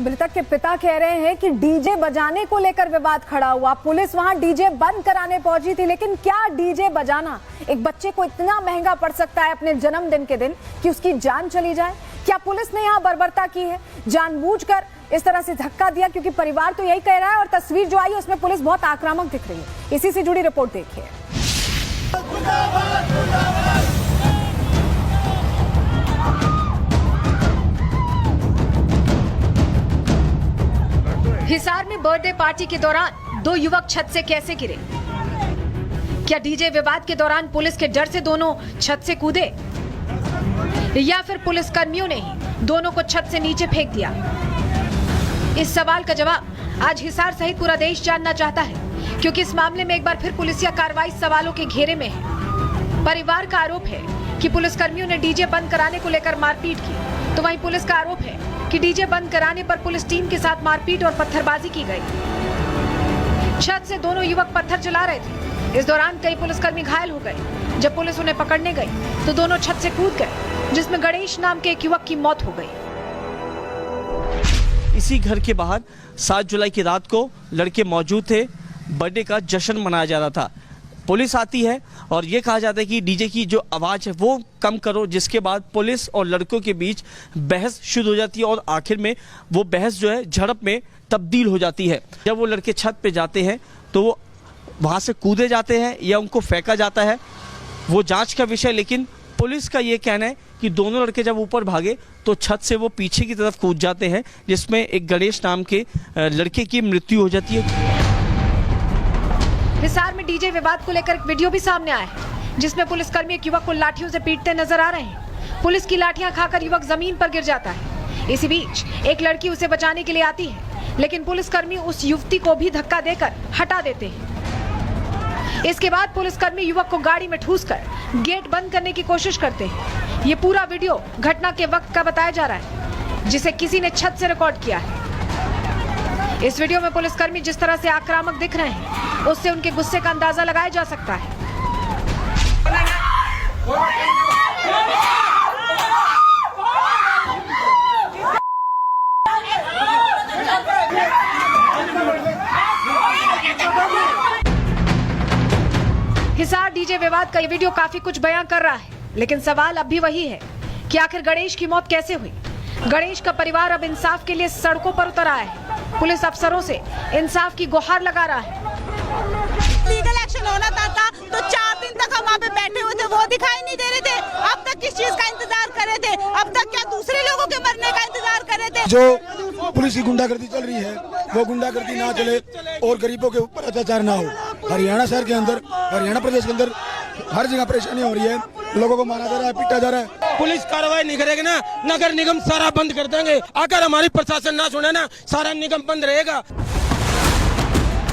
मृतक के पिता कह रहे हैं कि डीजे बजाने को लेकर विवाद खड़ा हुआ। पुलिस वहां डीजे बंद कराने पहुंची थी, लेकिन क्या डीजे बजाना एक बच्चे को इतना महंगा पड़ सकता है अपने जन्मदिन के दिन कि उसकी जान चली जाए? क्या पुलिस ने यहां बर्बरता की है, जानबूझकर इस तरह से धक्का दिया? क्योंकि परिवार तो यही कह रहा है और तस्वीर जो आई है उसमें पुलिस बहुत आक्रामक दिख रही है। इसी से जुड़ी रिपोर्ट देखिए। हिसार में बर्थडे पार्टी के दौरान दो युवक छत से कैसे गिरे? क्या डीजे विवाद के दौरान पुलिस के डर से दोनों छत से कूदे, या फिर पुलिस कर्मियों ने ही दोनों को छत से नीचे फेंक दिया? इस सवाल का जवाब आज हिसार सहित पूरा देश जानना चाहता है, क्योंकि इस मामले में एक बार फिर पुलिसिया कार्रवाई सवालों के घेरे में है। परिवार का आरोप है कि पुलिस कर्मियों ने डीजे बंद कराने को लेकर मारपीट की, तो वहीं पुलिस का आरोप है कि डीजे बंद कराने पर पुलिस टीम के साथ मारपीट और पत्थरबाजी की गई। छत से दोनों युवक पत्थर चला रहे थे। इस दौरान कई पुलिसकर्मी घायल हो गए। जब पुलिस उन्हें पकड़ने गई तो दोनों छत से कूद गए, जिसमें गणेश नाम के एक युवक की मौत हो गई। इसी घर के बाहर 7 जुलाई की रात को लड़के मौजूद थे। बर्थडे का जश्न मनाया जा रहा था। पुलिस आती है और ये कहा जाता है कि डीजे की जो आवाज़ है वो कम करो, जिसके बाद पुलिस और लड़कों के बीच बहस शुरू हो जाती है और आखिर में वो बहस जो है झड़प में तब्दील हो जाती है। जब वो लड़के छत पे जाते हैं तो वो वहाँ से कूदे जाते हैं या उनको फेंका जाता है, वो जांच का विषय। लेकिन पुलिस का ये कहना है कि दोनों लड़के जब ऊपर भागे तो छत से वो पीछे की तरफ कूद जाते हैं, जिसमें एक गणेश नाम के लड़के की मृत्यु हो जाती है। हिसार में डीजे विवाद को लेकर एक वीडियो भी सामने आया है, जिसमें पुलिसकर्मी एक युवक को लाठियों से पीटते नजर आ रहे हैं। पुलिस की लाठियां खाकर युवक जमीन पर गिर जाता है। इसी बीच एक लड़की उसे बचाने के लिए आती है, लेकिन पुलिसकर्मी उस युवती को भी धक्का देकर हटा देते हैं। इसके बाद पुलिसकर्मी युवक को गाड़ी में ठूसकर गेट बंद करने की कोशिश करते हैं। ये पूरा वीडियो घटना के वक्त का बताया जा रहा है, जिसे किसी ने छत से रिकॉर्ड किया है। इस वीडियो में पुलिसकर्मी जिस तरह से आक्रामक दिख रहे हैं, उससे उनके गुस्से का अंदाजा लगाया जा सकता है। हिसार डीजे विवाद का ये वीडियो काफी कुछ बयां कर रहा है, लेकिन सवाल अब भी वही है कि आखिर गणेश की मौत कैसे हुई? गणेश का परिवार अब इंसाफ के लिए सड़कों पर उतर आया है। पुलिस अफसरों से इंसाफ की गुहार लगा रहा है। लीगल एक्शन होना था तो 4 दिन तक हम वहाँ पे बैठे हुए थे, वो दिखाई नहीं दे रहे थे। अब तक किस चीज का इंतजार कर रहे थे? अब तक क्या दूसरे लोगों के मरने का इंतजार कर रहे थे? जो पुलिस की गुंडागर्दी चल रही है वो गुंडागर्दी ना चले और गरीबों के ऊपर अत्याचार ना हो। हरियाणा शहर के अंदर, हरियाणा प्रदेश के अंदर हर जगह परेशानी हो रही है। लोगों को मारा जा रहा है, पीटा जा रहा है। पुलिस कार्रवाई नहीं करेगी ना, नगर निगम सारा बंद कर देंगे। अगर हमारी प्रशासन ना सुने ना, सारा निगम बंद रहेगा।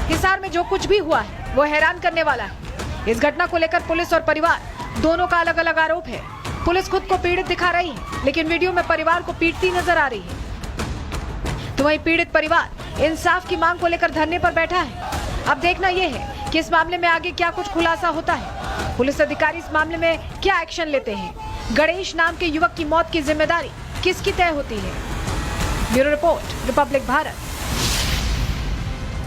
हिसार में जो कुछ भी हुआ है वो हैरान करने वाला है। इस घटना को लेकर पुलिस और परिवार दोनों का अलग अलग आरोप है। पुलिस खुद को पीड़ित दिखा रही है, लेकिन वीडियो में परिवार को पीटती नजर आ रही है। तो वहीं पीड़ित परिवार इंसाफ की मांग को लेकर धरने पर बैठा है। अब देखना यह है कि इस मामले में आगे क्या कुछ खुलासा होता है। पुलिस अधिकारी इस मामले में क्या एक्शन लेते हैं? गणेश नाम के युवक की मौत की जिम्मेदारी किसकी तय होती है? Bureau report, Republic Bharat.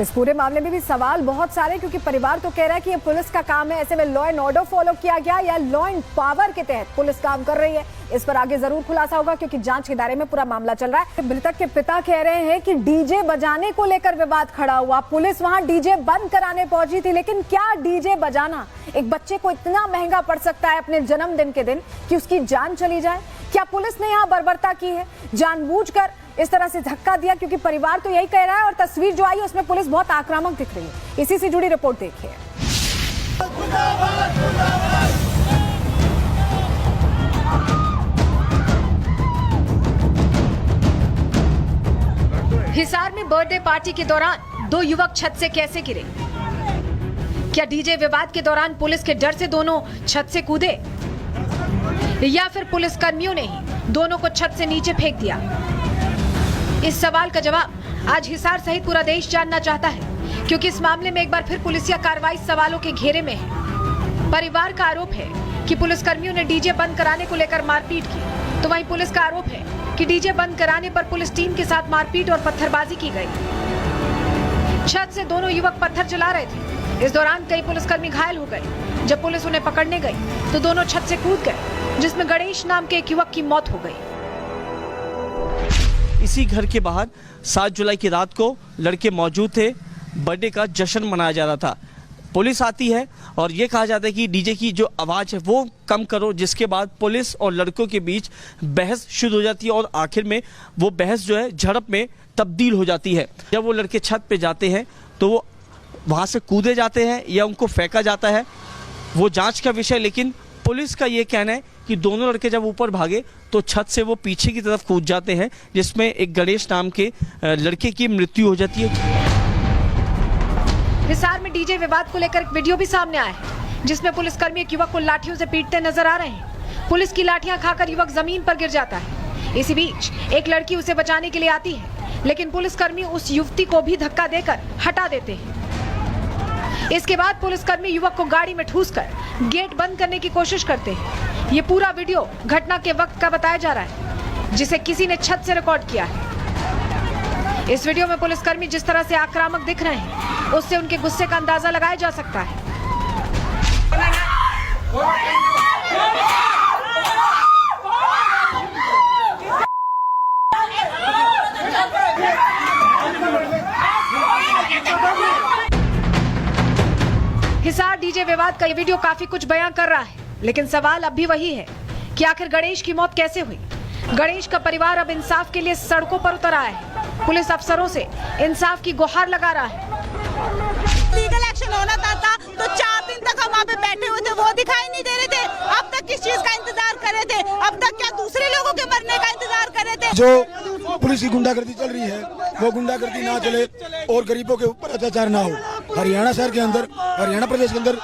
इस पूरे मामले में भी सवाल बहुत सारे, क्योंकि परिवार तो कह रहा है कि ये पुलिस का काम है। ऐसे में लॉ एंड ऑर्डर फॉलो किया गया या लॉ एंड पावर के तहत पुलिस काम कर रही है? इस पर आगे जरूर खुलासा होगा, क्योंकि जांच के दायरे में पूरा मामला चल रहा है। मृतक के पिता कह रहे हैं कि डीजे बजाने को लेकर विवाद खड़ा हुआ। पुलिस वहां डीजे बंद कराने पहुंची थी, लेकिन क्या डीजे बजाना एक बच्चे को इतना महंगा पड़ सकता है अपने जन्मदिन के दिन कि उसकी जान चली जाए? क्या पुलिस ने यहाँ बर्बरता की है, जानबूझकर इस तरह से धक्का दिया? क्योंकि परिवार तो यही कह रहा है और तस्वीर जो आई है उसमें पुलिस बहुत आक्रामक दिख रही है। इसी से जुड़ी रिपोर्ट देखिए। हिसार में बर्थडे पार्टी के दौरान दो युवक छत से कैसे गिरे? क्या डीजे विवाद के दौरान पुलिस के डर से दोनों छत से कूदे, या फिर पुलिस कर्मियों ने ही दोनों को छत से नीचे फेंक दिया? इस सवाल का जवाब आज हिसार सहित पूरा देश जानना चाहता है, क्योंकि इस मामले में एक बार फिर पुलिसिया कार्रवाई सवालों के घेरे में है। परिवार का आरोप है कि पुलिसकर्मियों ने डीजे बंद कराने को लेकर मारपीट की, तो वहीं पुलिस का आरोप है कि डीजे बंद कराने पर पुलिस टीम के साथ मारपीट और पत्थरबाजी की गई। छत से दोनों युवक पत्थर चला रहे थे। इस दौरान कई पुलिसकर्मी घायल हो गए। जब पुलिस उन्हें पकड़ने गई तो दोनों छत से कूद गए, जिसमें गणेश नाम के एक युवक की मौत हो गई। इसी घर के बाहर 7 जुलाई की रात को लड़के मौजूद थे। बर्थडे का जश्न मनाया जा रहा था। पुलिस आती है और ये कहा जाता है कि डीजे की जो आवाज़ है वो कम करो, जिसके बाद पुलिस और लड़कों के बीच बहस शुरू हो जाती है और आखिर में वो बहस जो है झड़प में तब्दील हो जाती है। जब वो लड़के छत पे जाते हैं तो वो वहाँ से कूदे जाते हैं या उनको फेंका जाता है, वो जांच का विषय। लेकिन पुलिस का ये कहना है कि दोनों लड़के जब ऊपर भागे तो छत से वो पीछे की तरफ कूद जाते हैं, जिसमें एक गणेश नाम के लड़के की मृत्यु हो जाती है। हिसार में डीजे विवाद को लेकर एक वीडियो भी सामने आया है, जिसमें पुलिसकर्मी एक युवक को लाठियों से पीटते नजर आ रहे हैं। पुलिस की लाठियां खाकर युवक जमीन पर गिर जाता है। इसी बीच एक लड़की उसे बचाने के लिए आती है, लेकिन पुलिसकर्मी उस युवती को भी धक्का देकर हटा देते हैं। इसके बाद पुलिसकर्मी युवक को गाड़ी में ठूसकर गेट बंद करने की कोशिश करते हैं। ये पूरा वीडियो घटना के वक्त का बताया जा रहा है, जिसे किसी ने छत से रिकॉर्ड किया है। इस वीडियो में पुलिसकर्मी जिस तरह से आक्रामक दिख रहे हैं, उससे उनके गुस्से का अंदाजा लगाया जा सकता है। हिसार डीजे विवाद का ये वीडियो काफी कुछ बयां कर रहा है, लेकिन सवाल अब भी वही है कि आखिर गणेश की मौत कैसे हुई। गणेश का परिवार अब इंसाफ के लिए सड़कों पर उतर आया है। पुलिस अफसरों से इंसाफ की गुहार लगा रहा है। लीगल एक्शन होना था तो 4 दिन तक हम वहाँ पे बैठे हुए थे, वो दिखाई नहीं दे रहे थे। अब तक किस चीज का इंतजार कर रहे थे? अब तक क्या दूसरे लोगों के मरने का इंतजार कर रहे थे? जो पुलिस की गुंडागर्दी चल रही है वो गुंडागर्दी ना चले और गरीबों के ऊपर अत्याचार ना हो। हरियाणा शहर के अंदर, हरियाणा प्रदेश के अंदर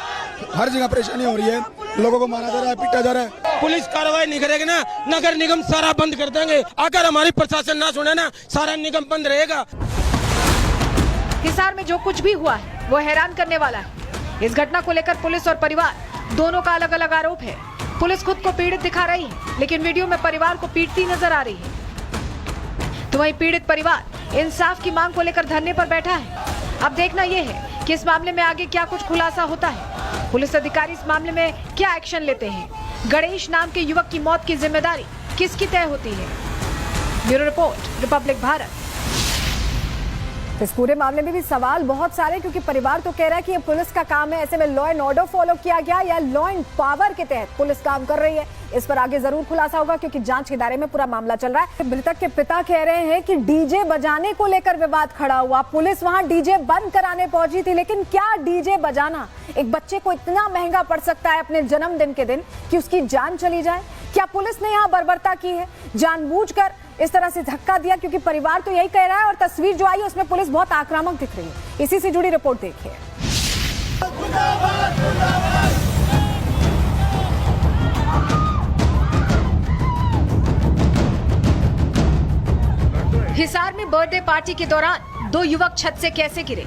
हर जगह परेशानी हो रही है। लोगों को मारा जा रहा है, पीटा जा रहा है। पुलिस कार्रवाई नहीं करेगी ना, नगर निगम सारा बंद कर देंगे। अगर हमारी प्रशासन ना सुने ना, सारा निगम बंद रहेगा। हिसार में जो कुछ भी हुआ है वो हैरान करने वाला है। इस घटना को लेकर पुलिस और परिवार दोनों का अलग अलग आरोप है। पुलिस खुद को पीड़ित दिखा रही है, लेकिन वीडियो में परिवार को पीटती नजर आ रही है। तो वहीं पीड़ित परिवार इंसाफ की मांग को लेकर धरने पर बैठा है। अब देखना यह है कि इस मामले में आगे क्या कुछ खुलासा होता है। पुलिस अधिकारी इस मामले में क्या एक्शन लेते हैं। गणेश नाम के युवक की मौत की जिम्मेदारी किसकी तय होती है। Bureau report, Republic Bharat. इस पूरे मामले में भी सवाल बहुत सारे, क्योंकि परिवार तो कह रहा है कि ये पुलिस का काम है। ऐसे में लॉ एंड ऑर्डर फॉलो किया गया या लॉ एंड पावर के तहत पुलिस काम कर रही है, इस पर आगे जरूर खुलासा होगा, क्योंकि जांच के दायरे में पूरा मामला चल रहा है। मृतक के पिता कह रहे हैं कि डीजे बजाने को लेकर विवाद खड़ा हुआ। पुलिस वहां डीजे बंद कराने पहुंची थी, लेकिन क्या डीजे बजाना एक बच्चे को इतना महंगा पड़ सकता है अपने जन्मदिन के दिन कि उसकी जान चली जाए? क्या पुलिस ने यहाँ बर्बरता की है, जानबूझकर इस तरह से धक्का दिया? क्योंकि परिवार तो यही कह रहा है और तस्वीर जो आई है उसमें पुलिस बहुत आक्रामक दिख रही है। इसी से जुड़ी रिपोर्ट देखिए। हिसार में बर्थडे पार्टी के दौरान 2 युवक छत से कैसे गिरे?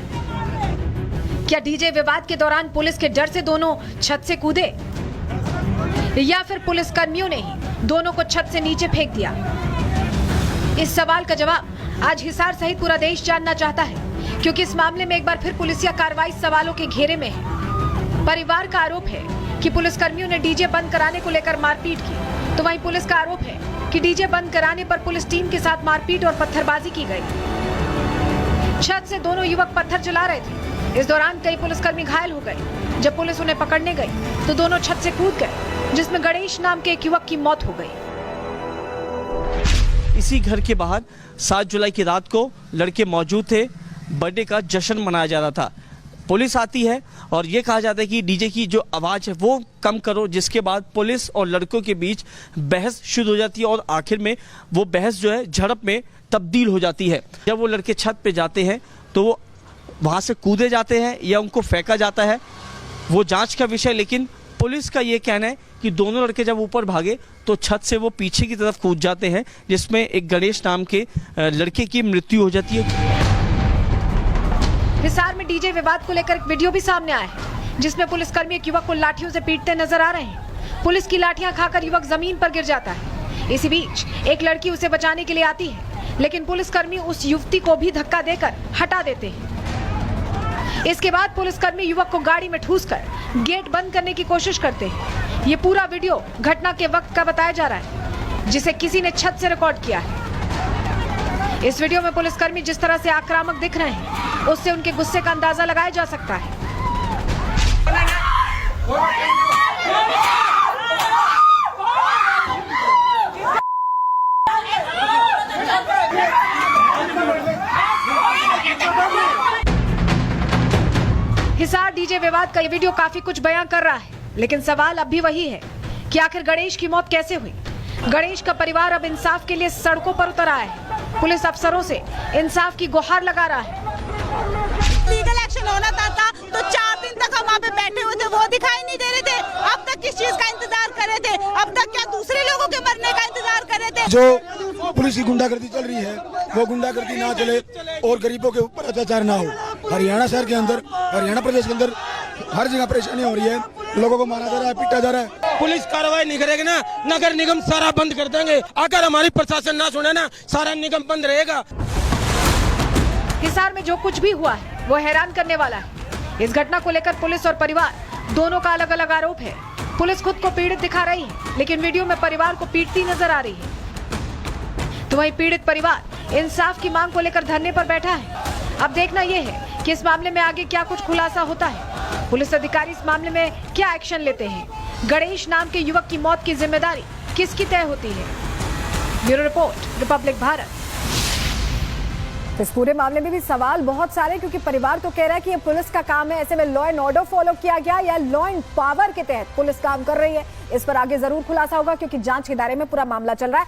क्या डीजे विवाद के दौरान पुलिस के डर से दोनों छत से कूदे, या फिर पुलिस कर्मियों ने ही दोनों को छत से नीचे फेंक दिया? इस सवाल का जवाब आज हिसार सहित पूरा देश जानना चाहता है, क्योंकि इस मामले में एक बार फिर पुलिसिया कार्रवाई सवालों के घेरे में है। परिवार का आरोप है कि पुलिसकर्मियों ने डीजे बंद कराने को लेकर मारपीट की, तो वहीं पुलिस का आरोप है कि डीजे बंद कराने पर पुलिस टीम के साथ मारपीट और पत्थरबाजी की गई। छत से दोनों युवक पत्थर चला रहे थे। इस दौरान कई पुलिसकर्मी घायल हो गए। जब पुलिस उन्हें पकड़ने गई तो दोनों छत से कूद गए, जिसमें गणेश नाम के एक युवक की मौत हो गई। इसी घर के बाहर 7 जुलाई की रात को लड़के मौजूद थे। बर्थडे का जश्न मनाया जा रहा था। पुलिस आती है और ये कहा जाता है कि डीजे की जो आवाज़ है वो कम करो, जिसके बाद पुलिस और लड़कों के बीच बहस शुरू हो जाती है और आखिर में वो बहस जो है झड़प में तब्दील हो जाती है। जब वो लड़के छत पे जाते हैं तो वो वहाँ से कूदे जाते हैं या उनको फेंका जाता है, वो जांच का विषय। लेकिन पुलिस का ये कहना है कि दोनों लड़के जब ऊपर भागे तो छत से वो पीछे की तरफ कूद जाते हैं, जिसमें एक गणेश नाम के लड़के की मृत्यु हो जाती है। हिसार में डीजे विवाद को लेकर एक वीडियो भी सामने आया है, जिसमें पुलिसकर्मी एक युवक को लाठियों से पीटते नजर आ रहे हैं। पुलिस की लाठियां खाकर युवक जमीन पर गिर जाता है। इसी बीच एक लड़की उसे बचाने के लिए आती है, लेकिन पुलिसकर्मी उस युवती को भी धक्का देकर हटा देते हैं। इसके बाद पुलिसकर्मी युवक को गाड़ी में ठूसकर गेट बंद करने की कोशिश करते हैं। ये पूरा वीडियो घटना के वक्त का बताया जा रहा है, जिसे किसी ने छत से रिकॉर्ड किया है। इस वीडियो में पुलिसकर्मी जिस तरह से आक्रामक दिख रहे हैं, उससे उनके गुस्से का अंदाजा लगाया जा सकता है। हिसार डीजे विवाद का ये वीडियो काफी कुछ बयां कर रहा है, लेकिन सवाल अब भी वही है कि आखिर गणेश की मौत कैसे हुई। गणेश का परिवार अब इंसाफ के लिए सड़कों पर उतर आया है। पुलिस अफसरों से इंसाफ की गुहार लगा रहा है। लीगल एक्शन होना था तो 4 दिन तक हम वहाँ पे बैठे हुए थे, वो दिखाई नहीं दे रहे थे। अब तक किस चीज का इंतजार कर रहे थे? अब तक क्या दूसरे लोगों के मरने का इंतजार कर रहे थे? जो पुलिस की गुंडागर्दी चल रही है वो गुंडागर्दी ना चले और गरीबों के ऊपर अत्याचार ना हो। हरियाणा शहर के अंदर, हरियाणा प्रदेश के अंदर हर जगह परेशानी हो रही है। लोगों को मारा जा रहा है, पीटा जा रहा है। पुलिस कार्रवाई नहीं करेगी ना, नगर निगम सारा बंद कर देंगे। अगर हमारी प्रशासन ना सुने ना, सारा निगम बंद रहेगा। हिसार में जो कुछ भी हुआ है वो हैरान करने वाला है। इस घटना को लेकर पुलिस और परिवार दोनों का अलग अलग आरोप है। पुलिस खुद को पीड़ित दिखा रही है, लेकिन वीडियो में परिवार को पीटती नजर आ रही है। तो वहीं पीड़ित परिवार इंसाफ की मांग को लेकर धरने पर बैठा है। अब देखना यह है कि इस मामले में आगे क्या कुछ खुलासा होता है। पुलिस अधिकारी इस मामले में क्या एक्शन लेते हैं। गणेश नाम के युवक की मौत की जिम्मेदारी किसकी तय होती है। Bureau report, Republic Bharat. इस पूरे मामले में भी सवाल बहुत सारे, क्योंकि परिवार तो कह रहा है कि ये पुलिस का काम है। ऐसे में लॉ एंड ऑर्डर फॉलो किया गया या लॉ एंड पावर के तहत पुलिस काम कर रही है। इस पर आगे जरूर खुलासा होगा, क्योंकि जांच के दायरे में पूरा मामला चल रहा है।